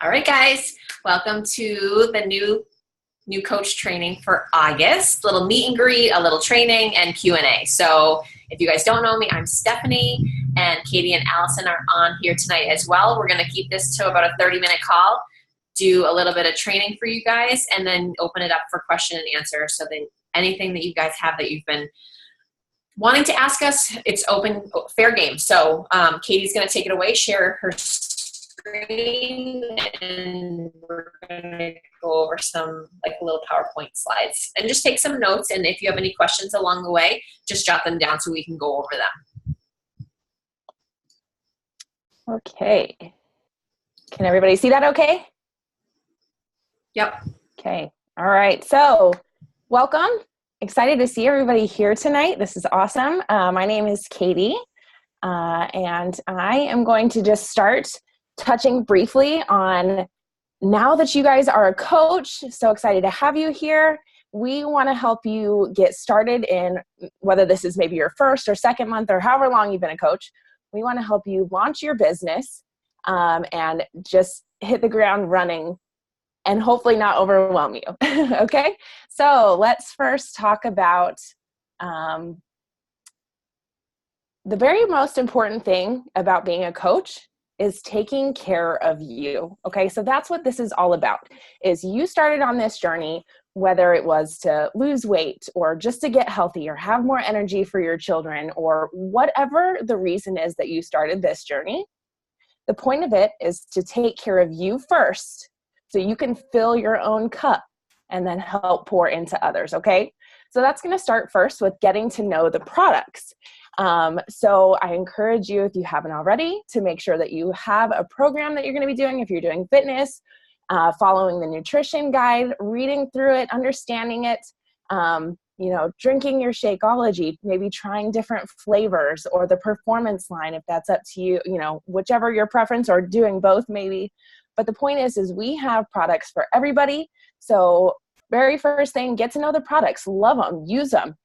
All right, guys, welcome to the new coach training for August. Little meet and greet, a little training, and Q&A. So if you guys don't know me, I'm Stephanie, and Katie and Allison are on here tonight as well. We're going to keep this to about a 30-minute call, do a little bit of training for you guys, and then open it up for question and answer. So then anything that you guys have that you've been wanting to ask us, it's open, fair game. So Katie's going to take it away, share her screen, and we're going to go over some little PowerPoint slides and just take some notes. And if you have any questions along the way, just jot them down so we can go over them. Okay. Can everybody see that okay? Yep. Okay. All right. So welcome. Excited to see everybody here tonight. This is awesome. My name is Katie, and I am going to just start touching briefly on, now that you guys are a coach, so excited to have you here. We want to help you get started in, whether this is maybe your first or second month or however long you've been a coach, we want to help you launch your business and just hit the ground running and hopefully not overwhelm you. Okay, so let's first talk about the very most important thing about being a coach is taking care of you. Okay, so that's what this is all about, is you started on this journey, whether it was to lose weight or just to get healthy or have more energy for your children or whatever the reason is that you started this journey. The point of it is to take care of you first so you can fill your own cup and then help pour into others, okay? So that's gonna start first with getting to know the products. So I encourage you, if you haven't already, to make sure that you have a program that you're gonna be doing. If you're doing fitness, following the nutrition guide, reading through it, understanding it, drinking your Shakeology, maybe trying different flavors or the performance line, if that's up to you, whichever your preference, or doing both maybe. But the point is we have products for everybody. So very first thing, get to know the products, love them, use them,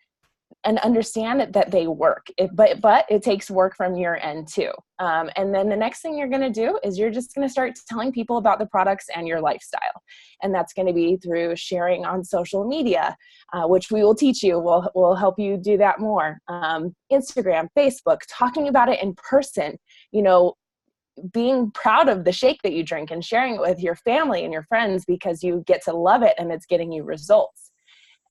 and understand that they work. But it takes work from your end too. And then the next thing you're going to do is you're just going to start telling people about the products and your lifestyle. And that's going to be through sharing on social media, which we will teach you. We'll help you do that more. Instagram, Facebook, talking about it in person, being proud of the shake that you drink and sharing it with your family and your friends because you get to love it and it's getting you results.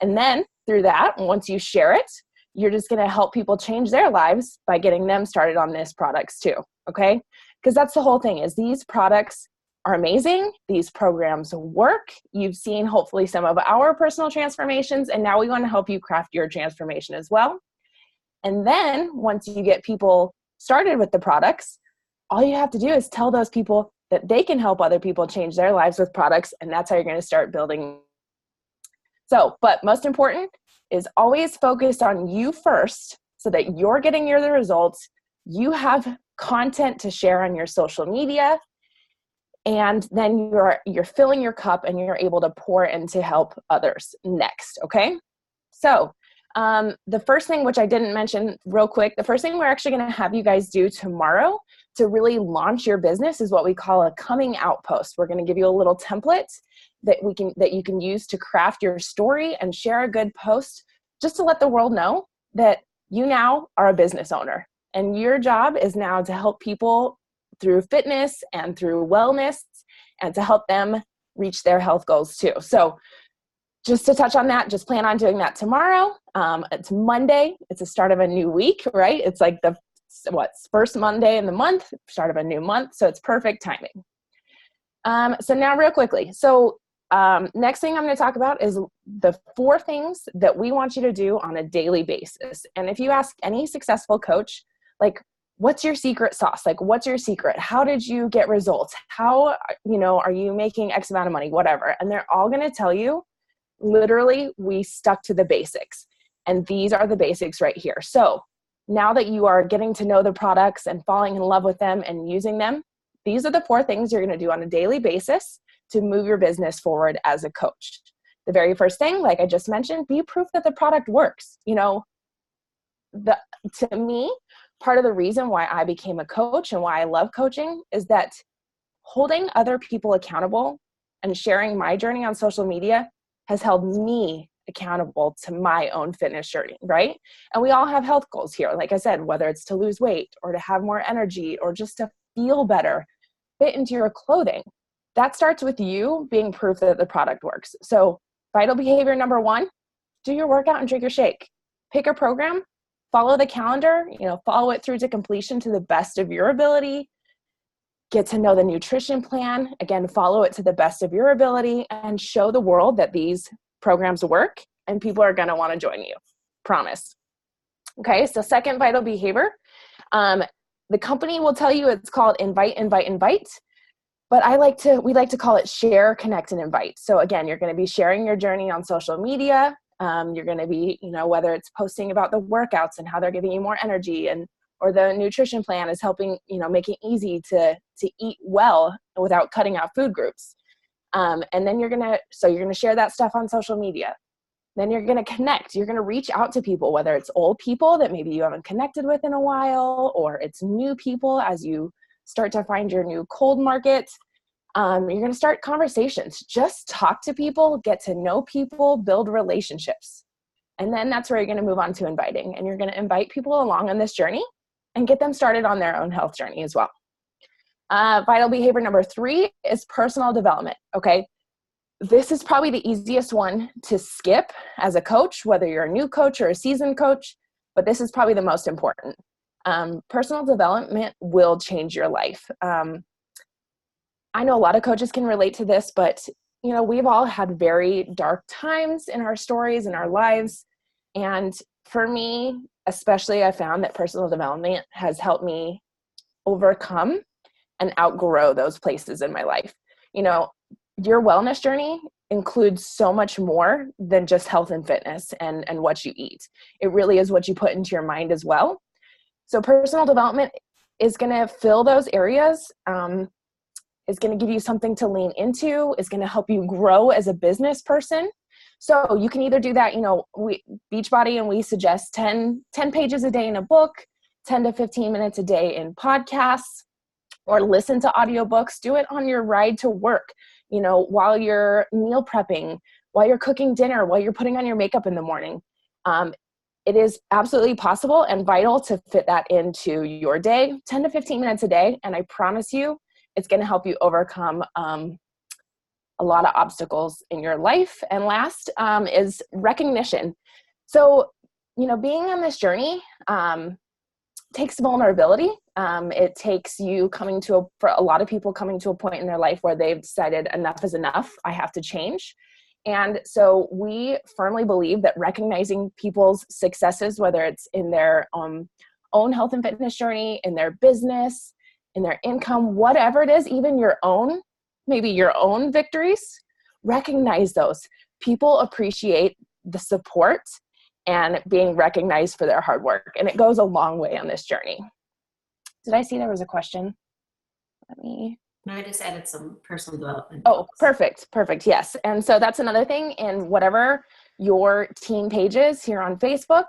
And then through that, once you share it, you're just going to help people change their lives by getting them started on these products too, okay? Because that's the whole thing, is these products are amazing. These programs work. You've seen hopefully some of our personal transformations, and now we want to help you craft your transformation as well. And then once you get people started with the products, all you have to do is tell those people that they can help other people change their lives with products, and that's how you're going to start building. So, but most important is always focus on you first so that you're getting the results. You have content to share on your social media, and then you're filling your cup and you're able to pour in to help others next, okay? So the first thing, which I didn't mention real quick, the first thing we're actually going to have you guys do tomorrow to really launch your business is what we call a coming out post. We're going to give you a little template that you can use to craft your story and share a good post, just to let the world know that you now are a business owner. And your job is now to help people through fitness and through wellness and to help them reach their health goals too. So just to touch on that, just plan on doing that tomorrow. It's Monday. It's the start of a new week, right? It's like the first Monday in the month, start of a new month. So it's perfect timing. So now real quickly. So next thing I'm going to talk about is the 4 things that we want you to do on a daily basis. And if you ask any successful coach, what's your secret sauce? What's your secret? How did you get results? How, are you making X amount of money, whatever. And they're all going to tell you, literally, we stuck to the basics. And these are the basics right here. So now that you are getting to know the products and falling in love with them and using them, these are the 4 things you're going to do on a daily basis to move your business forward as a coach. The very first thing, like I just mentioned, be proof that the product works. To me, part of the reason why I became a coach and why I love coaching is that holding other people accountable and sharing my journey on social media has held me accountable to my own fitness journey, right? And we all have health goals here. Like I said, whether it's to lose weight or to have more energy or just to feel better, fit into your clothing. That starts with you being proof that the product works. So vital behavior number 1, do your workout and drink your shake. Pick a program, follow the calendar, follow it through to completion to the best of your ability. Get to know the nutrition plan. Again, follow it to the best of your ability and show the world that these programs work and people are going to want to join you. Promise. Okay, so second vital behavior. The company will tell you it's called invite, but we like to call it share, connect, and invite. So again, you're going to be sharing your journey on social media. You're going to be, whether it's posting about the workouts and how they're giving you more energy, or the nutrition plan is helping, make it easy to eat well without cutting out food groups. And then you're going to share that stuff on social media. Then you're going to connect. You're going to reach out to people, whether it's old people that maybe you haven't connected with in a while, or it's new people as you start to find your new cold market. You're going to start conversations. Just talk to people, get to know people, build relationships. And then that's where you're going to move on to inviting. And you're going to invite people along on this journey and get them started on their own health journey as well. Vital behavior number 3 is personal development. Okay. This is probably the easiest one to skip as a coach, whether you're a new coach or a seasoned coach, but this is probably the most important. Personal development will change your life. I know a lot of coaches can relate to this, but we've all had very dark times in our stories and our lives. And for me, especially, I found that personal development has helped me overcome and outgrow those places in my life. Your wellness journey includes so much more than just health and fitness and what you eat. It really is what you put into your mind as well. So personal development is going to fill those areas, is going to give you something to lean into, is going to help you grow as a business person. So you can either do that, Beachbody, and we suggest 10 pages a day in a book, 10 to 15 minutes a day in podcasts, or listen to audiobooks. Do it on your ride to work, while you're meal prepping, while you're cooking dinner, while you're putting on your makeup in the morning. It is absolutely possible and vital to fit that into your day, 10 to 15 minutes a day. And I promise you, it's going to help you overcome a lot of obstacles in your life. And last is recognition. So, being on this journey takes vulnerability. It takes you for a lot of people coming to a point in their life where they've decided enough is enough. I have to change. And so we firmly believe that recognizing people's successes, whether it's in their own health and fitness journey, in their business, in their income, whatever it is, even maybe your own victories, recognize those. People appreciate the support and being recognized for their hard work. And it goes a long way on this journey. Did I see there was a question? No, I just added some personal development. Oh, perfect. Yes. And so that's another thing in whatever your team page is here on Facebook.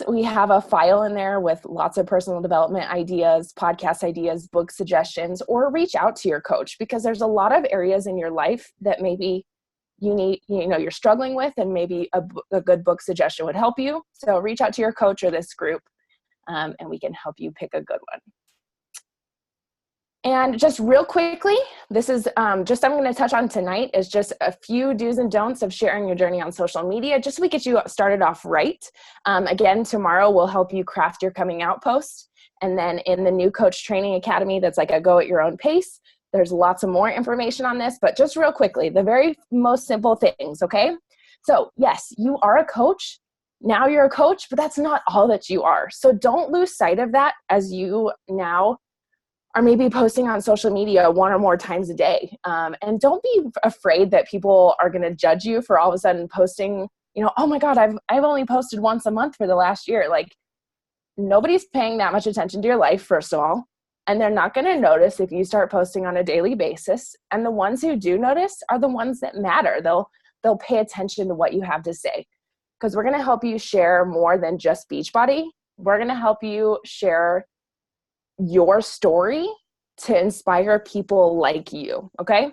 We have a file in there with lots of personal development ideas, podcast ideas, book suggestions, or reach out to your coach, because there's a lot of areas in your life that maybe you're struggling with, and maybe a good book suggestion would help you. So reach out to your coach or this group, and we can help you pick a good one. And just real quickly, this is I'm going to touch on tonight is just a few do's and don'ts of sharing your journey on social media, just so we get you started off right. Again, tomorrow we'll help you craft your coming out post. And then in the new Coach Training Academy, that's like a go at your own pace, there's lots of more information on this, but just real quickly, the very most simple things, okay? So yes, you are a coach. Now you're a coach, but that's not all that you are. So don't lose sight of that as you now are maybe posting on social media 1 or more times a day. And don't be afraid that people are going to judge you for all of a sudden posting, oh my God, I've only posted once a month for the last year. Like, nobody's paying that much attention to your life, first of all. And they're not going to notice if you start posting on a daily basis. And the ones who do notice are the ones that matter. They'll pay attention to what you have to say, because we're going to help you share more than just Beachbody. We're going to help you share your story to inspire people like you, okay?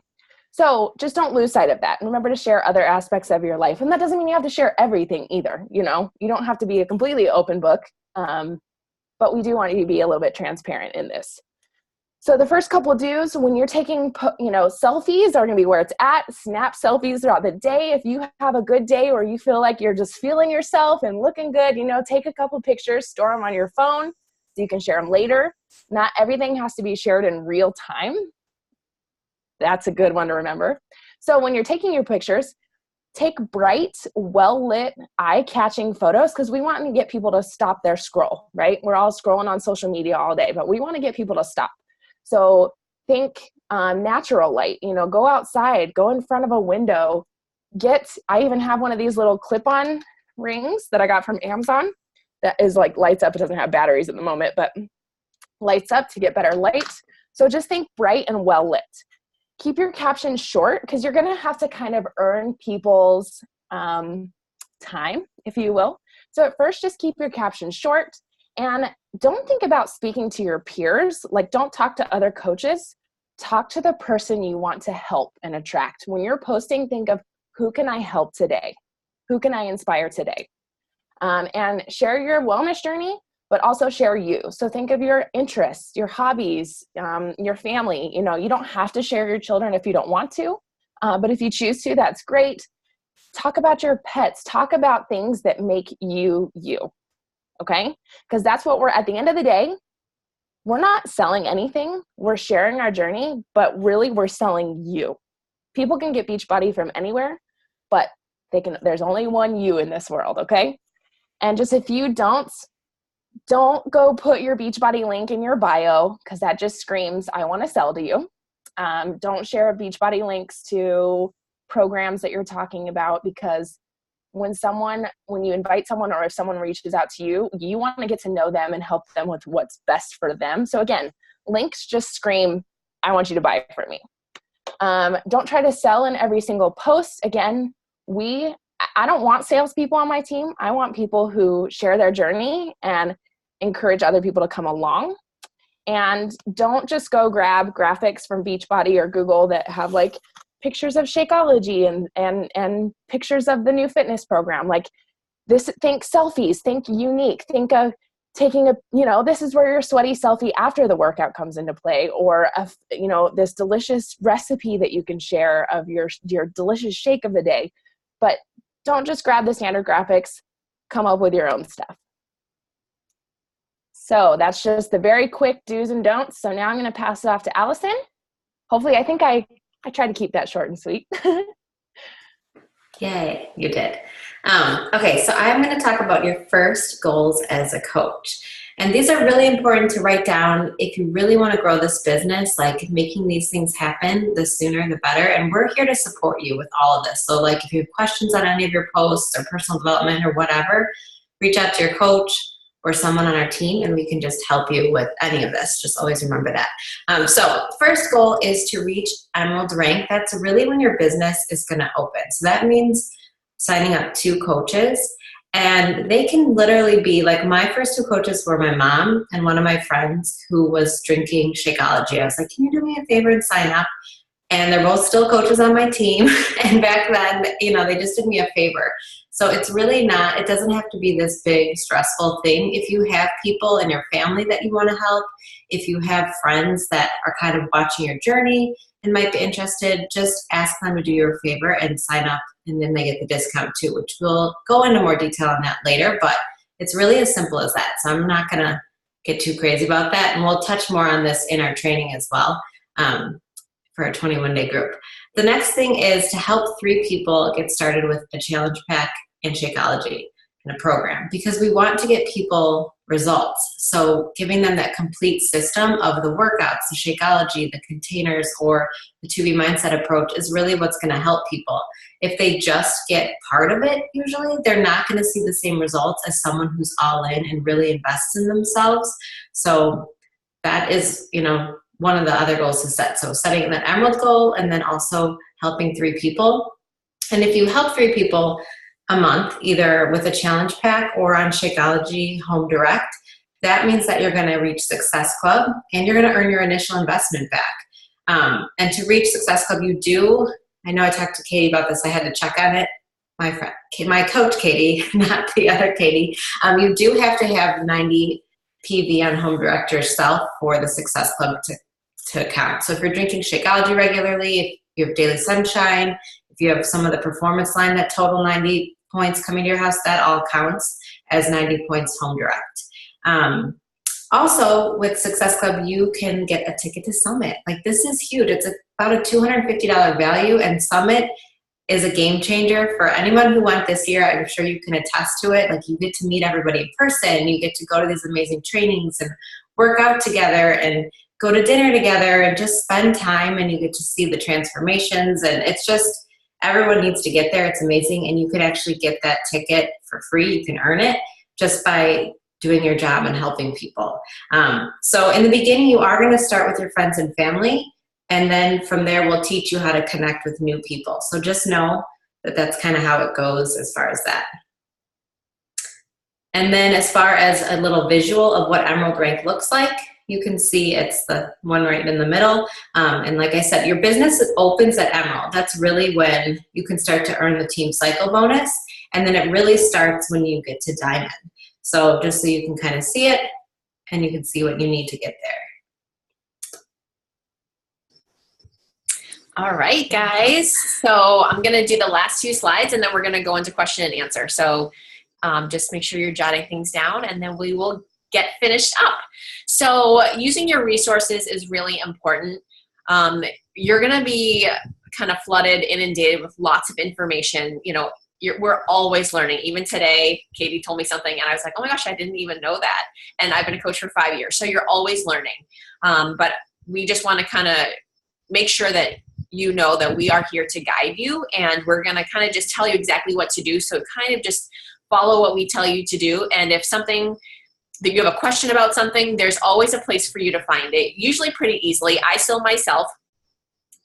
So just don't lose sight of that. And remember to share other aspects of your life. And that doesn't mean you have to share everything either. You don't have to be a completely open book, but we do want you to be a little bit transparent in this. So the first couple of do's when you're taking, selfies are going to be where it's at. Snap selfies throughout the day. If you have a good day or you feel like you're just feeling yourself and looking good, take a couple pictures, store them on your phone so you can share them later. Not everything has to be shared in real time. That's a good one to remember. So when you're taking your pictures, take bright, well-lit, eye-catching photos because we want to get people to stop their scroll, right? We're all scrolling on social media all day, but we want to get people to stop. So think natural light, go outside, go in front of a window. I even have one of these little clip-on rings that I got from Amazon that is like lights up. It doesn't have batteries at the moment, but lights up to get better light. So just think bright and well-lit. Keep your captions short because you're going to have to kind of earn people's time, if you will. So at first, just keep your captions short and don't think about speaking to your peers. Like, don't talk to other coaches. Talk to the person you want to help and attract. When you're posting, think of who can I help today? Who can I inspire today? And share your wellness journey, but also share you. So think of your interests, your hobbies, your family. You don't have to share your children if you don't want to, but if you choose to, that's great. Talk about your pets. Talk about things that make you, you. Okay? Because that's what at the end of the day, we're not selling anything. We're sharing our journey, but really we're selling you. People can get Beachbody from anywhere, but there's only one you in this world, okay? And just if you don't go put your Beachbody link in your bio because that just screams, I want to sell to you. Don't share Beachbody links to programs that you're talking about because when you invite someone or if someone reaches out to you, you want to get to know them and help them with what's best for them. So again, links just scream, I want you to buy from me. Don't try to sell in every single post. Again, I don't want salespeople on my team. I want people who share their journey and encourage other people to come along. And don't just go grab graphics from Beachbody or Google that have like pictures of Shakeology and pictures of the new fitness program. Like this, think selfies, think unique, think of taking this is where your sweaty selfie after the workout comes into play, or this delicious recipe that you can share of your delicious shake of the day. But don't just grab the standard graphics, come up with your own stuff. So that's just the very quick do's and don'ts. So now I'm going to pass it off to Allison. Hopefully, I think I tried to keep that short and sweet. Yay, you did. Okay, so I'm going to talk about your first goals as a coach. And these are really important to write down if you really want to grow this business, like making these things happen, the sooner the better. And we're here to support you with all of this. So like if you have questions on any of your posts or personal development or whatever, reach out to your coach or someone on our team and we can just help you with any of this. Just always remember that. So first goal is to reach Emerald rank. That's really when your business is going to open. So that means signing up 2 coaches. And they can literally be like, my first 2 coaches were my mom and one of my friends who was drinking Shakeology. I was like, can you do me a favor and sign up? And they're both still coaches on my team. And back then, they just did me a favor. So it's really not, it doesn't have to be this big stressful thing. If you have people in your family that you want to help, if you have friends that are kind of watching your journey and might be interested, just ask them to do you a favor and sign up, and then they get the discount too, which we'll go into more detail on that later, but it's really as simple as that. So I'm not going to get too crazy about that, and we'll touch more on this in our training as well for a 21-day group. The next thing is to help 3 people get started with a challenge pack and Shakeology in a program, because we want to get people results. So giving them that complete system of the workouts, the Shakeology, the containers, or the 2B mindset approach is really what's going to help people. If they just get part of it, usually they're not going to see the same results as someone who's all in and really invests in themselves. So that is, one of the other goals to set. So setting that Emerald goal and then also helping 3 people. And if you help 3 people a month, either with a challenge pack or on Shakeology Home Direct, that means that you're going to reach Success Club and you're going to earn your initial investment back. And to reach Success Club, I know I talked to Katie about this. I had to check on it. My coach, Katie, not the other Katie. You do have to have 90 PV on Home Director Self for the Success Club to count. So if you're drinking Shakeology regularly, if you have Daily Sunshine, if you have some of the performance line that total 90 points coming to your house, that all counts as 90 points Home Direct. Also, with Success Club, you can get a ticket to Summit. Like, this is huge. It's about a $250 value, and Summit is a game changer for anyone who went this year. I'm sure you can attest to it. Like, you get to meet everybody in person. You get to go to these amazing trainings and work out together and go to dinner together and just spend time, and you get to see the transformations. And it's just, everyone needs to get there. It's amazing. And you can actually get that ticket for free. You can earn it just by doing your job and helping people. So in the beginning, you are going to start with your friends and family. And then from there, we'll teach you how to connect with new people. So just know that that's kind of how it goes as far as that. And then as far as a little visual of what Emerald Rank looks like, you can see it's the one right in the middle. And like I said, your business opens at Emerald. That's really when you can start to earn the team cycle bonus. And then it really starts when you get to Diamond. So just so you can kind of see it and you can see what you need to get there. All right, guys. So I'm going to do the last 2 slides and then we're going to go into question and answer. So just make sure you're jotting things down and then we will get finished up. So using your resources is really important. You're going to be kind of flooded, inundated with lots of information. You know, we're always learning. Even today, Katie told me something and I was like, oh my gosh, I didn't even know that. And I've been a coach for 5 years. So you're always learning. But we just want to kind of make sure that you know that we are here to guide you, and we're going to kind of just tell you exactly what to do. So kind of just follow what we tell you to do. And if something that you have a question about something, there's always a place for you to find it, usually pretty easily. I still myself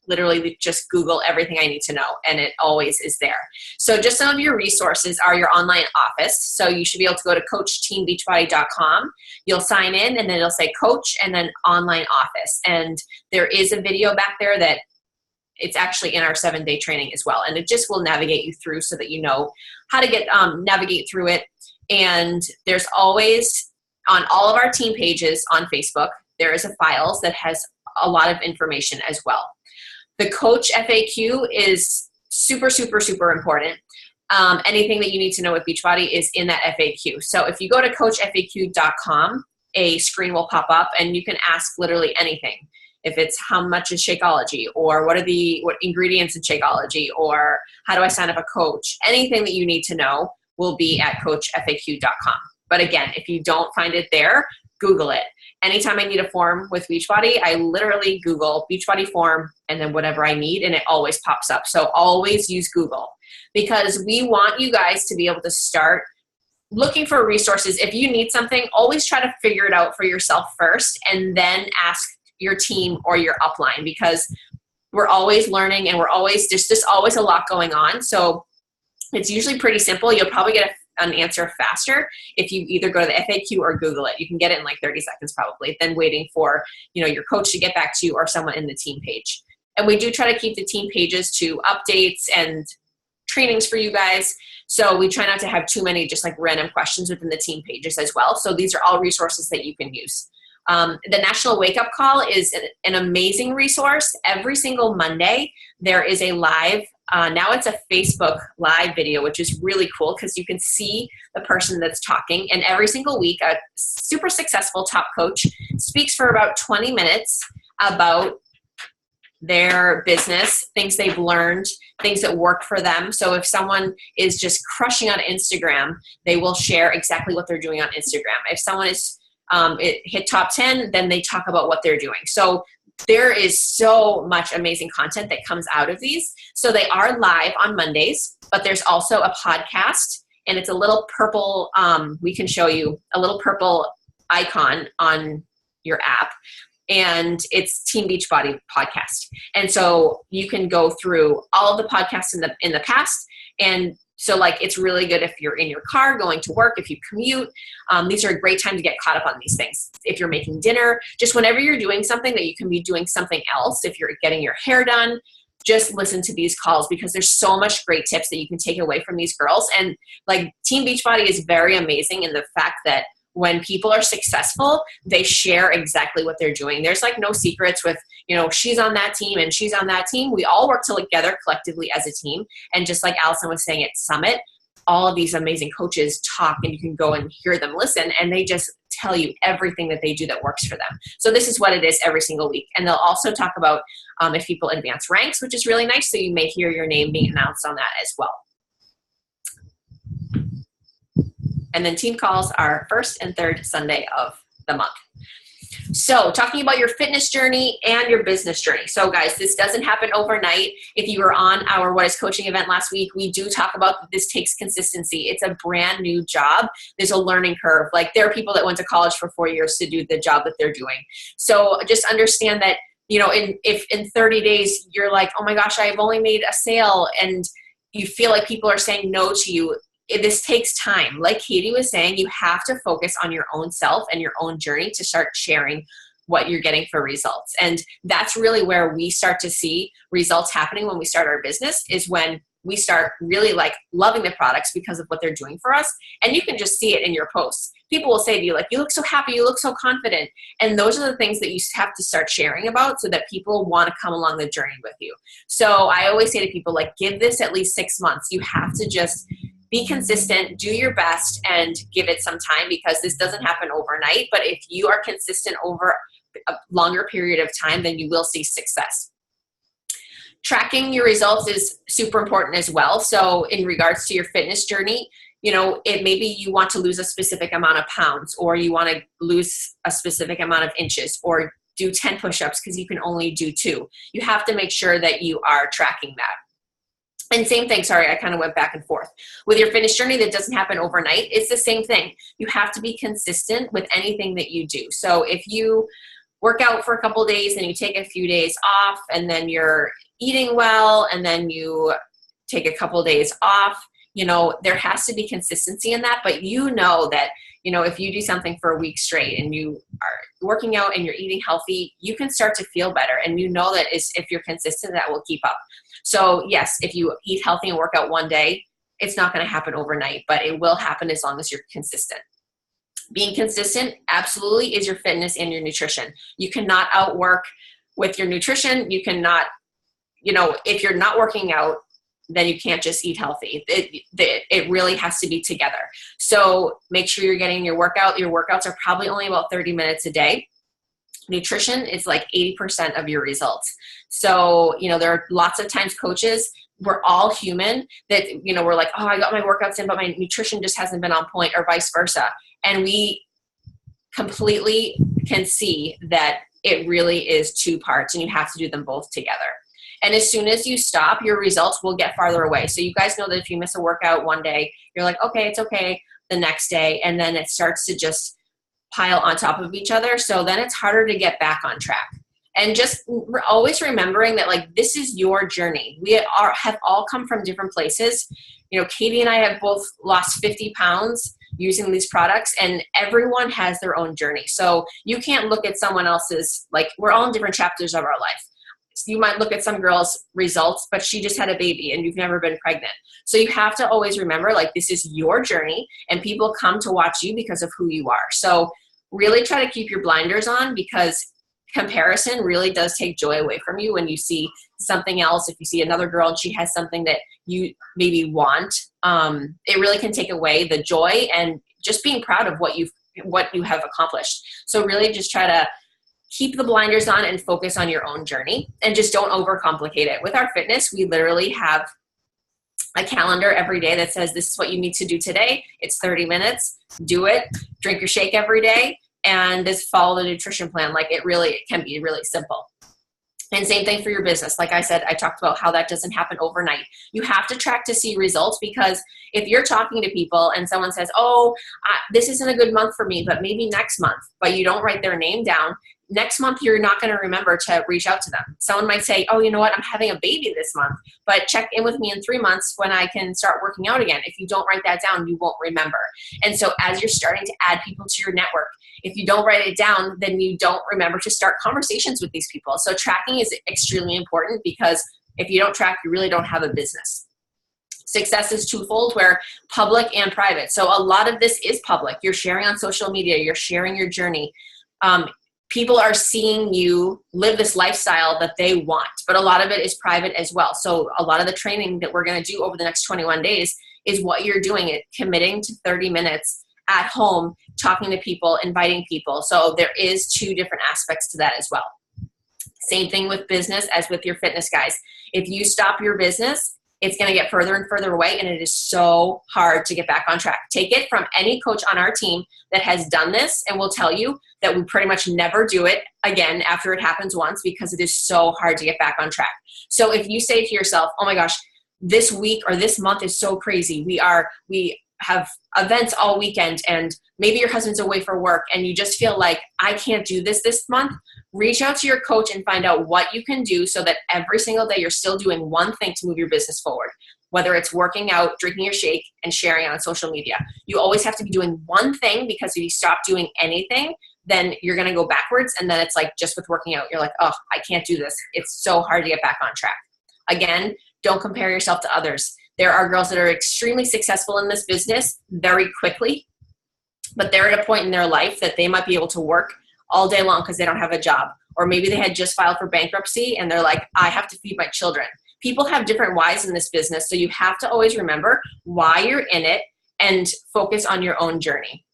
literally just Google everything I need to know, and it always is there. So just some of your resources are your online office. So you should be able to go to coachteambeachbody.com. You'll sign in and then it'll say coach and then online office. And there is a video back there that it's actually in our 7-day training as well. And it just will navigate you through so that you know how to get navigate through it. And there's always, on all of our team pages on Facebook, there is a files that has a lot of information as well. The coach FAQ is super, super, super important. Anything that you need to know with Beachbody is in that FAQ. So if you go to coachfaq.com, a screen will pop up and you can ask literally anything. If it's how much is Shakeology, or what ingredients in Shakeology, or how do I sign up a coach, anything that you need to know will be at coachfaq.com. But again, if you don't find it there, Google it. Anytime I need a form with Beachbody, I literally Google Beachbody form and then whatever I need, and it always pops up. So always use Google, because we want you guys to be able to start looking for resources. If you need something, always try to figure it out for yourself first and then ask your team or your upline, because we're always learning and we're always just always a lot going on. So it's usually pretty simple. You'll probably get an answer faster if you either go to the FAQ or Google it. You can get it in like 30 seconds probably, than waiting for, you know, your coach to get back to you or someone in the team page. And we do try to keep the team pages to updates and trainings for you guys. So we try not to have too many just like random questions within the team pages as well. So these are all resources that you can use. The National Wake Up Call is an amazing resource. Every single Monday, there is a live, now it's a Facebook live video, which is really cool because you can see the person that's talking. And every single week, a super successful top coach speaks for about 20 minutes about their business, things they've learned, things that work for them. So if someone is just crushing on Instagram, they will share exactly what they're doing on Instagram. If someone is it hit top 10, then they talk about what they're doing. So there is so much amazing content that comes out of these. So they are live on Mondays, but there's also a podcast, and it's a little purple, we can show you a little purple icon on your app, and it's Team Beachbody podcast. And so you can go through all of the podcasts in the past and So like, it's really good if you're in your car going to work, if you commute. These are a great time to get caught up on these things. If you're making dinner, just whenever you're doing something that you can be doing something else, if you're getting your hair done, just listen to these calls, because there's so much great tips that you can take away from these girls. And like, Team Beachbody is very amazing in the fact that when people are successful, they share exactly what they're doing. There's like no secrets with, you know, she's on that team and she's on that team. We all work together collectively as a team. And just like Allison was saying at Summit, all of these amazing coaches talk, and you can go and hear them listen, and they just tell you everything that they do that works for them. So this is what it is every single week. And they'll also talk about if people advance ranks, which is really nice. So you may hear your name being announced on that as well. And then team calls are first and third Sunday of the month. So talking about your fitness journey and your business journey. So guys, this doesn't happen overnight. If you were on our What is Coaching event last week, we do talk about that this takes consistency. It's a brand new job. There's a learning curve. Like, there are people that went to college for 4 years to do the job that they're doing. So just understand that, you know, if in 30 days you're like, oh my gosh, I've only made a sale, and you feel like people are saying no to you, this takes time. Like Katie was saying, you have to focus on your own self and your own journey to start sharing what you're getting for results. And that's really where we start to see results happening when we start our business, is when we start really like loving the products because of what they're doing for us. And you can just see it in your posts. People will say to you, like, you look so happy, you look so confident. And those are the things that you have to start sharing about, so that people want to come along the journey with you. So I always say to people, like, give this at least 6 months. You have to just be consistent, do your best, and give it some time, because this doesn't happen overnight. But if you are consistent over a longer period of time, then you will see success. Tracking your results is super important as well. So in regards to your fitness journey, you know, it maybe you want to lose a specific amount of pounds, or you want to lose a specific amount of inches, or do 10 push-ups because you can only do 2. You have to make sure that you are tracking that. And same thing, sorry, I kind of went back and forth. With your fitness journey, that doesn't happen overnight. It's the same thing. You have to be consistent with anything that you do. So if you work out for a couple of days and you take a few days off, and then you're eating well, and then you take a couple of days off, you know, there has to be consistency in that. But you know that, you know, if you do something for a week straight and you are working out and you're eating healthy, you can start to feel better. And you know that if you're consistent, that will keep up. So yes, if you eat healthy and work out one day, it's not going to happen overnight, but it will happen as long as you're consistent. Being consistent absolutely is your fitness and your nutrition. You cannot outwork with your nutrition. You cannot, you know, if you're not working out, then you can't just eat healthy. It really has to be together. So make sure you're getting your workout. Your workouts are probably only about 30 minutes a day. Nutrition is like 80% of your results. So, you know, there are lots of times coaches, we're all human, that, you know, we're like, oh, I got my workouts in, but my nutrition just hasn't been on point, or vice versa. And we completely can see that it really is 2 parts, and you have to do them both together. And as soon as you stop, your results will get farther away. So you guys know that if you miss a workout one day, you're like, okay, it's okay the next day. And then it starts to just pile on top of each other. So then it's harder to get back on track. And just always remembering that, like, this is your journey. We have all come from different places. You know, Katie and I have both lost 50 pounds using these products, and everyone has their own journey. So you can't look at someone else's, like, we're all in different chapters of our life. You might look at some girl's results, but she just had a baby and you've never been pregnant. So you have to always remember, like, this is your journey, and people come to watch you because of who you are. So really try to keep your blinders on, because comparison really does take joy away from you when you see something else. If you see another girl and she has something that you maybe want, it really can take away the joy and just being proud of what you have accomplished. So really just try to keep the blinders on and focus on your own journey, and just don't overcomplicate it. With our fitness, we literally have a calendar every day that says, this is what you need to do today. It's 30 minutes. Do it. Drink your shake every day, and just follow the nutrition plan. Like, it can be really simple. And same thing for your business. Like I said, I talked about how that doesn't happen overnight. You have to track to see results, because if you're talking to people and someone says, oh, this isn't a good month for me, but maybe next month, but you don't write their name down, next month you're not going to remember to reach out to them. Someone might say, oh, you know what, I'm having a baby this month, but check in with me in 3 months when I can start working out again. If you don't write that down, you won't remember. And so as you're starting to add people to your network, if you don't write it down, then you don't remember to start conversations with these people. So tracking is extremely important, because if you don't track, you really don't have a business. Success is twofold, where public and private. So a lot of this is public. You're sharing on social media. You're sharing your journey. People are seeing you live this lifestyle that they want, but a lot of it is private as well. So a lot of the training that we're going to do over the next 21 days is what you're doing, it committing to 30 minutes at home, talking to people, inviting people. So there is 2 different aspects to that as well. Same thing with business as with your fitness, guys. If you stop your business, it's going to get further and further away, and it is so hard to get back on track. Take it from any coach on our team that has done this, and will tell you that we pretty much never do it again after it happens once, because it is so hard to get back on track. So if you say to yourself, oh my gosh, this week or this month is so crazy. We have events all weekend, and maybe your husband's away for work, and you just feel like, I can't do this month. Reach out to your coach and find out what you can do so that every single day you're still doing one thing to move your business forward. Whether it's working out, drinking your shake, and sharing on social media. You always have to be doing one thing, because if you stop doing anything, then you're going to go backwards. And then it's like, just with working out, you're like, oh, I can't do this. It's so hard to get back on track. Again, don't compare yourself to others. There are girls that are extremely successful in this business very quickly, but they're at a point in their life that they might be able to work all day long because they don't have a job. Or maybe they had just filed for bankruptcy and they're like, I have to feed my children. People have different whys in this business, so you have to always remember why you're in it and focus on your own journey.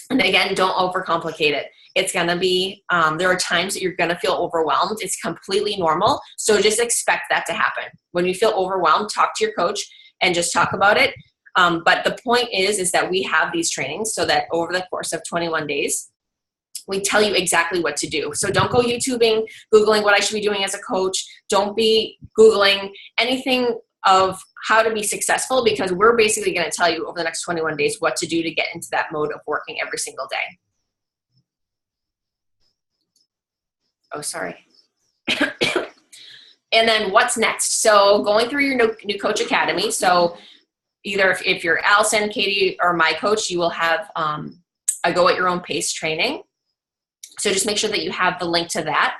And again, don't overcomplicate it. It's going to be, there are times that you're going to feel overwhelmed. It's completely normal. So just expect that to happen. When you feel overwhelmed, talk to your coach and just talk about it. But the point is that we have these trainings so that over the course of 21 days, we tell you exactly what to do. So don't go YouTubing, Googling what I should be doing as a coach. Don't be Googling anything of how to be successful, because we're basically going to tell you over the next 21 days what to do to get into that mode of working every single day. Oh, sorry. And then what's next? So going through your new Coach Academy. So either if you're Allison, Katie, or my coach, you will have a go at your own pace training. So just make sure that you have the link to that.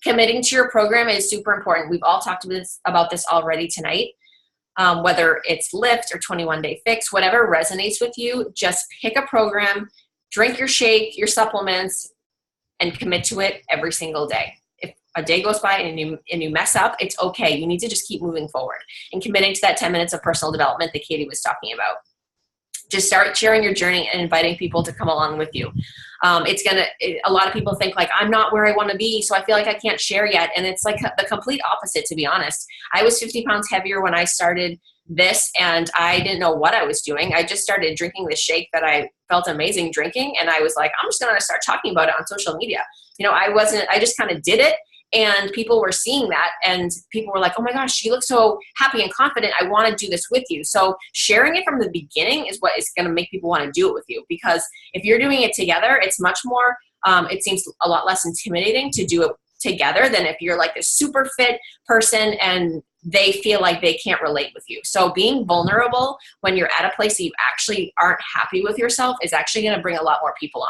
Committing to your program is super important. We've all talked about this already tonight. Whether it's Lift or 21-Day Fix, whatever resonates with you, just pick a program, drink your shake, your supplements, and commit to it every single day. If a day goes by and you mess up, it's okay. You need to just keep moving forward and committing to that 10 minutes of personal development that Katie was talking about. Just start sharing your journey and inviting people to come along with you. A lot of people think like, I'm not where I want to be, so I feel like I can't share yet. And it's like the complete opposite, to be honest. I was 50 pounds heavier when I started this, and I didn't know what I was doing. I just started drinking this shake that I felt amazing drinking. And I was like, I'm just going to start talking about it on social media. I just kind of did it. And people were seeing that, and people were like, oh my gosh, she looks so happy and confident. I want to do this with you. So sharing it from the beginning is what is going to make people want to do it with you. Because if you're doing it together, it's much more, it seems a lot less intimidating to do it together than if you're like a super fit person and they feel like they can't relate with you. So being vulnerable when you're at a place that you actually aren't happy with yourself is actually going to bring a lot more people on.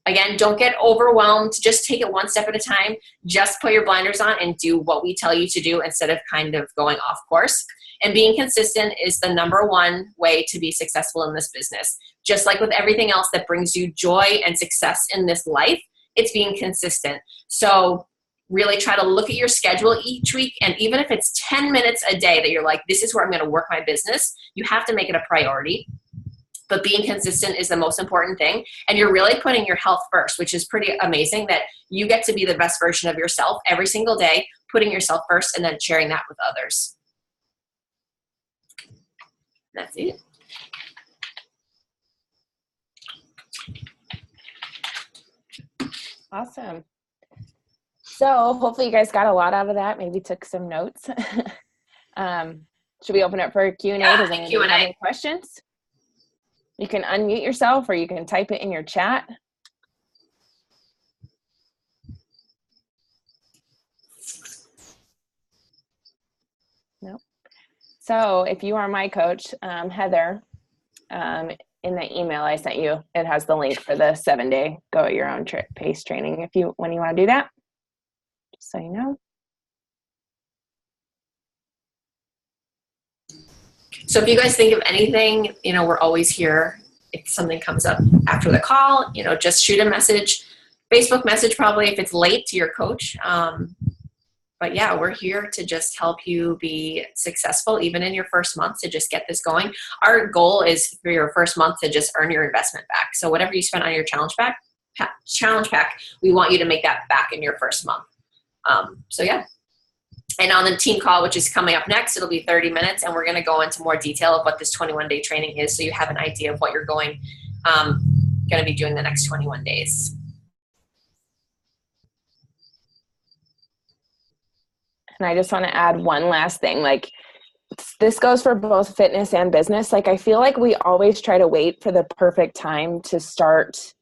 Again, don't get overwhelmed. Just take it one step at a time. Just put your blinders on and do what we tell you to do instead of kind of going off course. And being consistent is the number one way to be successful in this business. Just like with everything else that brings you joy and success in this life, it's being consistent. So really try to look at your schedule each week. And even if it's 10 minutes a day that you're like, this is where I'm going to work my business, you have to make it a priority. But being consistent is the most important thing. And you're really putting your health first, which is pretty amazing that you get to be the best version of yourself every single day, putting yourself first and then sharing that with others. That's it. Awesome. So hopefully you guys got a lot out of that. Maybe took some notes. Should we open it for Q&A? Does anyone have any questions? You can unmute yourself or you can type it in your chat. So if you are my coach, Heather, in the email I sent you, it has the link for the 7-day go at your own pace training when you want to do that, just so you know. So if you guys think of anything, we're always here. If something comes up after the call, just shoot a message, Facebook message probably if it's late to your coach. But yeah, we're here to just help you be successful even in your first month, to just get this going. Our goal is for your first month to just earn your investment back. So whatever you spent on your challenge pack, we want you to make that back in your first month. So yeah. And on the team call, which is coming up next, it'll be 30 minutes, and we're going to go into more detail of what this 21-day training is, so you have an idea of what you're going to be doing the next 21 days. And I just want to add one last thing. Like, this goes for both fitness and business. Like, I feel like we always try to wait for the perfect time to start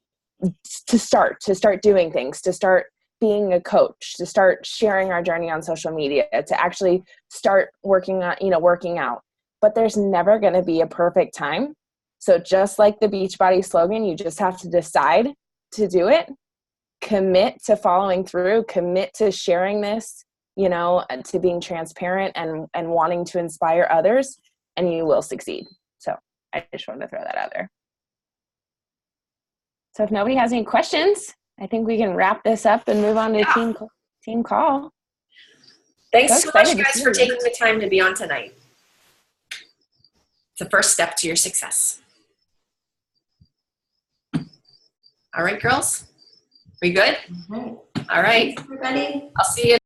doing things, to start being a coach, to start sharing our journey on social media, to actually start working out. But there's never going to be a perfect time. So just like the Beachbody slogan, you just have to decide to do it, commit to following through, commit to sharing this, to being transparent and wanting to inspire others, and you will succeed. So I just wanted to throw that out there. So if nobody has any questions, I think we can wrap this up and move on to team call. Thanks so much, guys, for taking the time to be on tonight. It's the first step to your success. All right, girls? We good? Mm-hmm. All right. Thanks, everybody. I'll see you